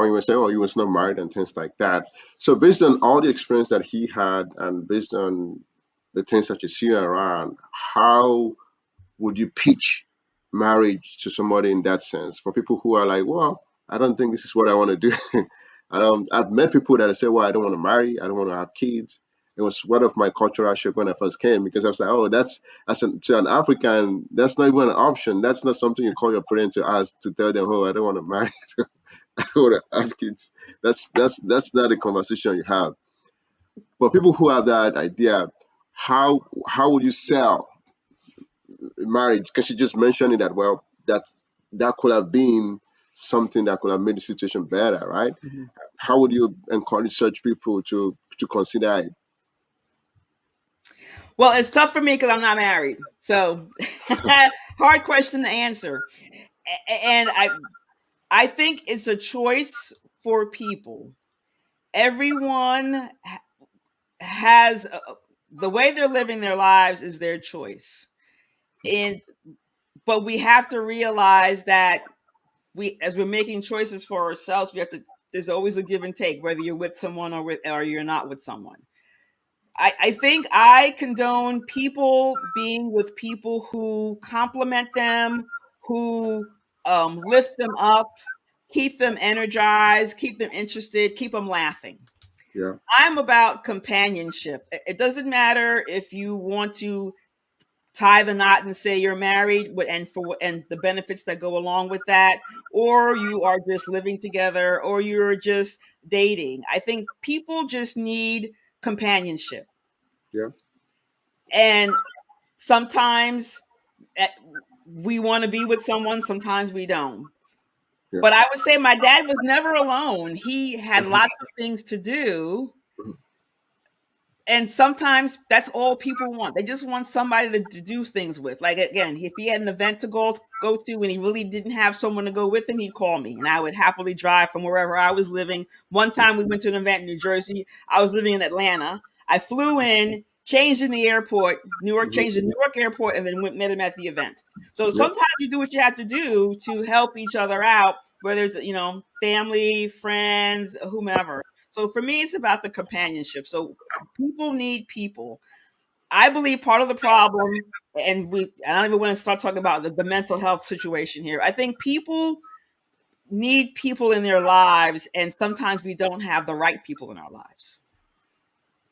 when you were saying, oh, he was not married and things like that. So based on all the experience that he had and based on the things that you see around, how would you pitch marriage to somebody in that sense for people who are like, well, I don't think this is what I want to do. I've met people that say, well, I don't want to marry, I don't want to have kids. It was one of my cultural shock when I first came because I was like, oh, that's to an African, that's not even an option. That's not something you call your parents to ask to tell them, oh, I don't want to marry, I don't want to have kids. That's not a conversation you have. But people who have that idea, how would you sell marriage? Because she just mentioned it that well, that could have been something that could have made the situation better, right? Mhm. How would you encourage such people to consider it? Well, it's tough for me because I'm not married, so hard question to answer. And I think it's a choice for people. Everyone has the way they're living their lives is their choice, and but we have to realize that we, as we're making choices for ourselves, we have to. There's always a give and take, whether you're with someone or you're not with someone. I think I condone people being with people who compliment them, who lift them up, keep them energized, keep them interested, keep them laughing. Yeah, I'm about companionship. It doesn't matter if you want to tie the knot and say you're married and the benefits that go along with that, or you are just living together, or you're just dating. I think people just need companionship. yeah, And sometimes eh, we want to be with someone, sometimes we don't. yeah. But I would say my dad was never alone. He had Mhm, lots of things to do. mhm. And sometimes that's all people want. They just want somebody to do things with. Like again, if he had an event to go to and he really didn't have someone to go with him, he'd call me and I would happily drive from wherever I was living. One time we went to an event in New Jersey. I was living in Atlanta. I flew in, changed in the airport, Newark, Mhm. changed in Newark airport, and then met him at the event. So Yeah, sometimes you do what you have to do to help each other out, whether it's family, friends, whomever. So for me, it's about the companionship. So people need people. I believe part of the problem, and I don't even want to start talking about the mental health situation here. I think people need people in their lives, and sometimes we don't have the right people in our lives.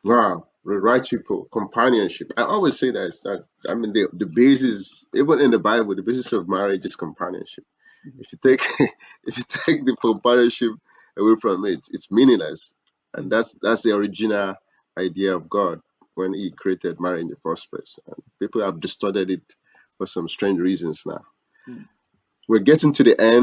wow, the right people, companionship. I always say that it's not. I mean, the basis, even in the Bible, the basis of marriage is companionship. Mhm. If you take if you take the companionship away from it, it's meaningless. And Mhm. that's the original idea of God when He created marriage in the first place. And people have distorted it for some strange reasons now. Mhm. We're getting to the end.